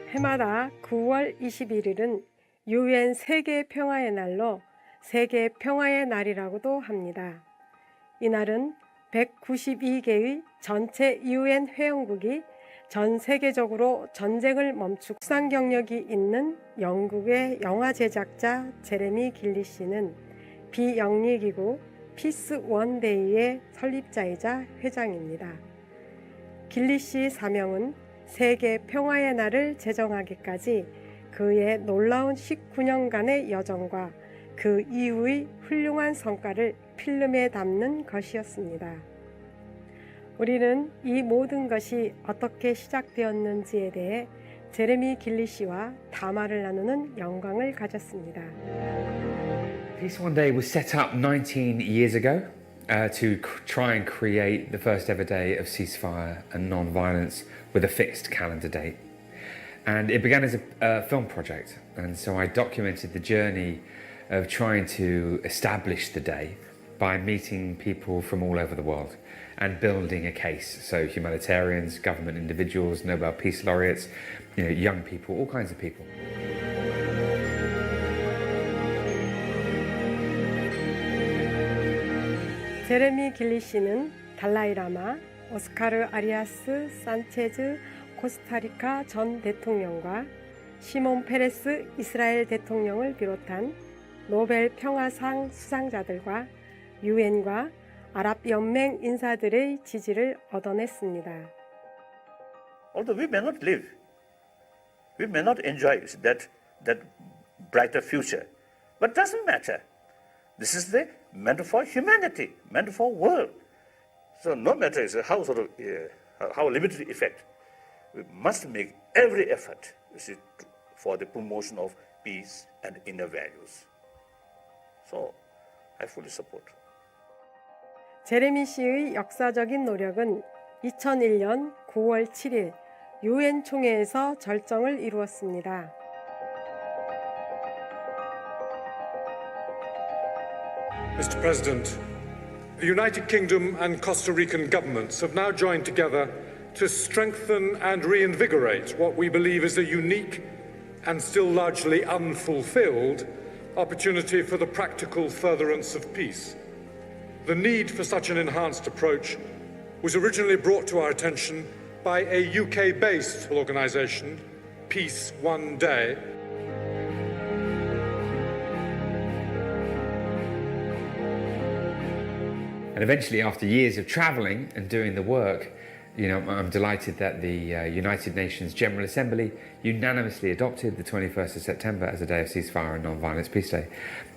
해마다 9월 21일은 유엔 세계 평화의 날로 세계 평화의 날이라고도 합니다. 이날은 192개의 전체 유엔 회원국이 전 세계적으로 전쟁을 멈추고 국산 경력이 있는 영국의 영화 제작자 제레미 길리 씨는 비영리기구 피스 원데이의 설립자이자 회장입니다. 길리 씨 사명은 세계 평화의 날을 제정하기까지 그의 놀라운 19년간의 여정과 그 이후의 훌륭한 성과를 필름에 담는 것이었습니다. 우리는 이 모든 것이 어떻게 시작되었는지에 대해 제레미 길리 씨와 담화를 나누는 영광을 가졌습니다. Peace One Day was set up 19 years ago to try and create the first ever day of ceasefire and non-violence with a fixed calendar date. And it began as a film project, and so I documented the journey of trying to establish the day by meeting people from all over the world and building a case. So humanitarians, government individuals, Nobel Peace Laureates, young people, all kinds of people. 제레미 길리 씨는 달라이 라마, 오스카르 아리아스 산체즈 코스타리카 전 대통령과 시몬 페레스 이스라엘 대통령을 비롯한 노벨 평화상 수상자들과 유엔과 아랍연맹 인사들의 지지를 얻어냈습니다. Although we may not live, we may not enjoy that brighter future, but doesn't matter. This is the meant for humanity, meant for world. So no matter how limited effect, we must make every effort for the promotion of peace and inner values. So I fully support. 제레미 씨의 역사적인 노력은 2001년 9월 7일 유엔 총회에서 절정을 이루었습니다. Mr. President, the United Kingdom and Costa Rican governments have now joined together to strengthen and reinvigorate what we believe is a unique and still largely unfulfilled opportunity for the practical furtherance of peace. The need for such an enhanced approach was originally brought to our attention by a UK-based organisation, Peace One Day. And eventually, after years of travelling and doing the work, I'm delighted that the United Nations General Assembly unanimously adopted the 21st of September as a day of ceasefire and non-violence peace day,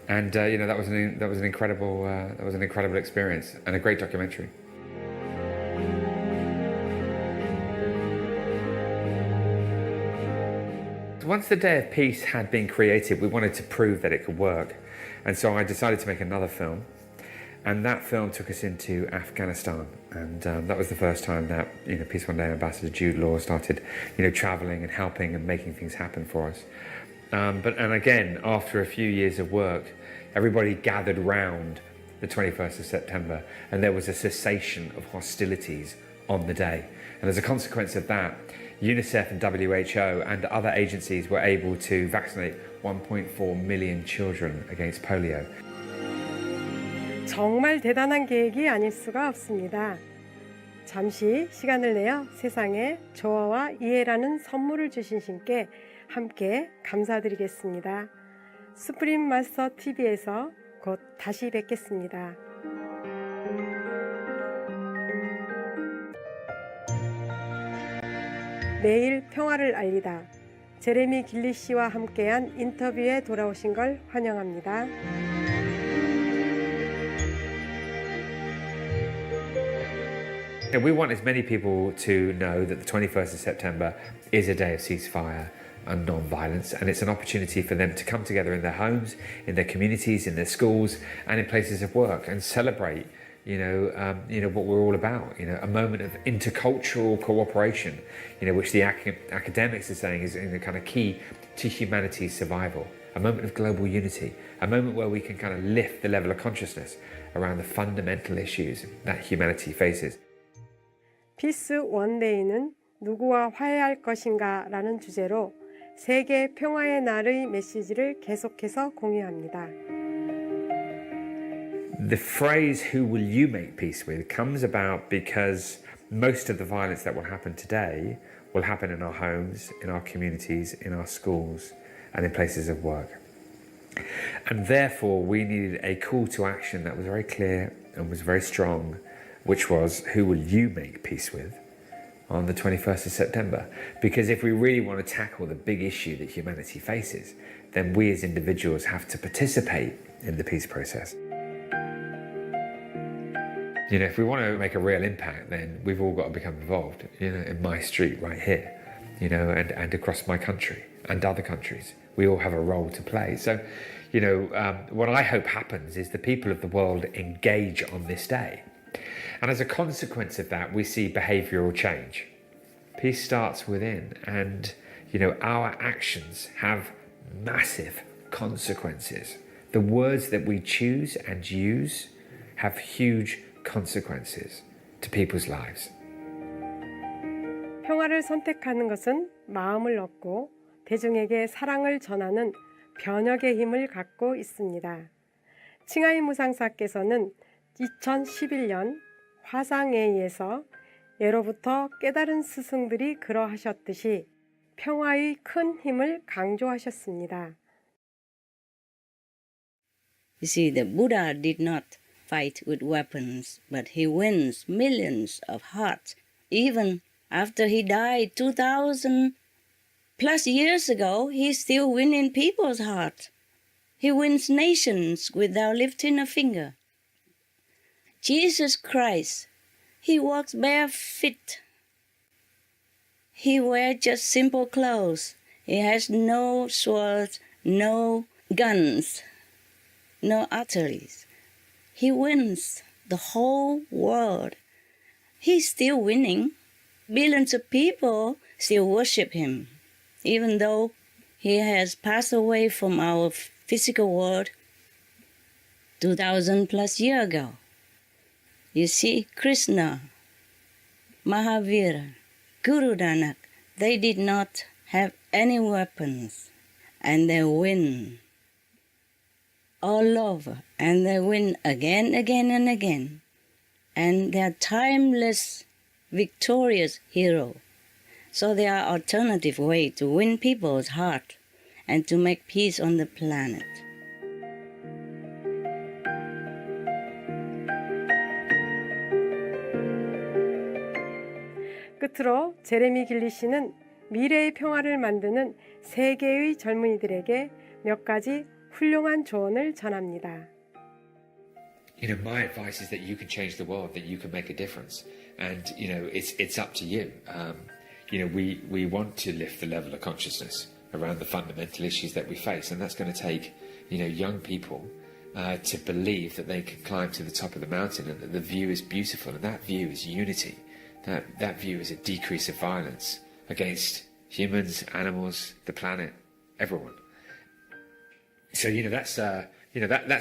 and that was an incredible experience and a great documentary. Once the Day of Peace had been created, we wanted to prove that it could work, and so I decided to make another film. And that film took us into Afghanistan, and that was the first time that Peace One Day Ambassador Jude Law started, travelling and helping and making things happen for us. And again, after a few years of work, everybody gathered round the 21st of September, and there was a cessation of hostilities on the day. And as a consequence of that, UNICEF and WHO and other agencies were able to vaccinate 1.4 million children against polio. 정말 대단한 계획이 아닐 수가 없습니다. 잠시 시간을 내어 세상에 조화와 이해라는 선물을 주신 신께 함께 감사드리겠습니다. 수프림 마스터 TV에서 곧 다시 뵙겠습니다. 매일 평화를 알리다. 제레미 길리 씨와 함께한 인터뷰에 돌아오신 걸 환영합니다. We want as many people to know that the 21st of September is a day of ceasefire and non-violence, and it's an opportunity for them to come together in their homes, in their communities, in their schools, and in places of work, and celebrate, what we're all about. A moment of intercultural cooperation, which the academics are saying is kind of key to humanity's survival. A moment of global unity, a moment where we can kind of lift the level of consciousness around the fundamental issues that humanity faces. 피스 원데이는 누구와 화해할 것인가 라는 주제로 세계 평화의 날의 메시지를 계속해서 공유합니다. The phrase, who will you make peace with, comes about because most of the violence that will happen today will happen in our homes, in our communities, in our schools, and in places of work. And therefore, we needed a call to action that was very clear and was very strong, which was, who will you make peace with on the 21st of September? Because if we really want to tackle the big issue that humanity faces, then we as individuals have to participate in the peace process. You know, if we want to make a real impact, then we've all got to become involved, you know, in my street right here, you know, and across my country and other countries. We all have a role to play. So, you know, what I hope happens is the people of the world engage on this day. And as a consequence of that, we see behavioural change. Peace starts within, and, you know, our actions have massive consequences. The words that we choose and use have huge consequences to people's lives. 평화를 선택하는 것은 마음을 얻고 대중에게 사랑을 전하는 변혁의 힘을 갖고 있습니다. 칭하이 무상사께서는 2011년 화상회의에서 예로부터 깨달은 스승들이 그러하셨듯이 평화의 큰 힘을 강조하셨습니다. You see, the Buddha did not fight with weapons, but he wins millions of hearts. Even after he died 2,000 plus years ago, he's still winning people's hearts. He wins nations without lifting a finger. Jesus Christ, he walks barefoot. He wears just simple clothes. He has no swords, no guns, no arteries. He wins the whole world. He's still winning. Billions of people still worship him, even though he has passed away from our physical world 2,000 plus years ago. You see, Krishna, Mahavira, Guru Nanak, they did not have any weapons, and they win all over, and they win again, again, and again. And they are timeless, victorious hero. So there are alternative ways to win people's heart and to make peace on the planet. 끝으로 제레미 길리 씨는 미래의 평화를 만드는 세계의 젊은이들에게 몇 가지 훌륭한 조언을 전합니다. You know, my advice is that you can change the world, that you can make a difference, and you know, it's up to you. You know, we want to lift the level of consciousness around the fundamental issues that we face, and that's going to take, you know, young people to believe that they can climb to the top of the mountain and that the view is beautiful, and that view is unity. That view is a decrease of violence against humans, animals, the planet, everyone. So you know that's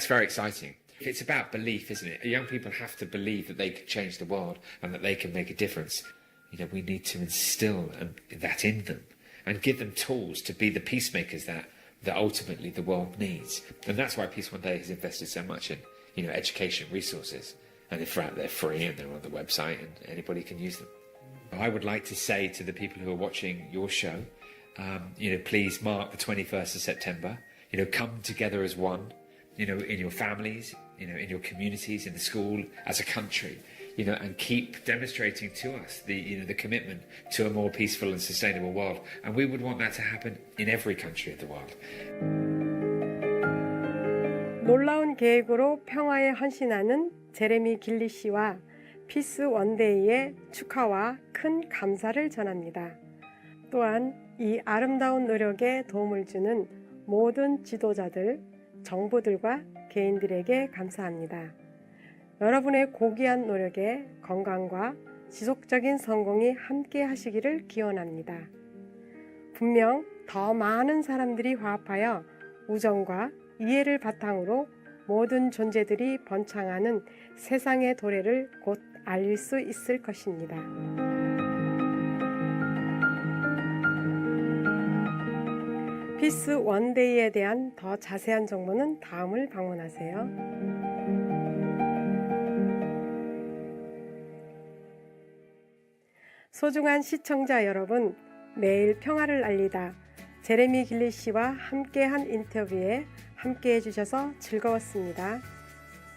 very exciting. It's about belief, isn't it? Young people have to believe that they can change the world and that they can make a difference. You know, we need to instill that in them and give them tools to be the peacemakers that ultimately the world needs. And that's why Peace One Day has invested so much in, you know, education resources. And in fact, they're free and they're on the website and anybody can use them. I would like to say to the people who are watching your show, you know, please mark the 21st of September. You know, come together as one, you know, in your families, you know, in your communities, in the school, as a country, you know, and keep demonstrating to us the commitment to a more peaceful and sustainable world. And we would want that to happen in every country of the world. 놀라운 계획으로 평화에 헌신하는 제레미 길리 씨와 피스 원데이의 축하와 큰 감사를 전합니다. 또한 이 아름다운 노력에 도움을 주는 모든 지도자들, 정부들과 개인들에게 감사합니다. 여러분의 고귀한 노력에 건강과 지속적인 성공이 함께 하시기를 기원합니다. 분명 더 많은 사람들이 화합하여 우정과 이해를 바탕으로 모든 존재들이 번창하는 세상의 도래를 곧 알릴 수 있을 것입니다. 피스 원데이에 대한 더 자세한 정보는 다음을 방문하세요. 소중한 시청자 여러분, 매일 평화를 알리다 제레미 길리 씨와 함께한 인터뷰에 함께해 주셔서 즐거웠습니다.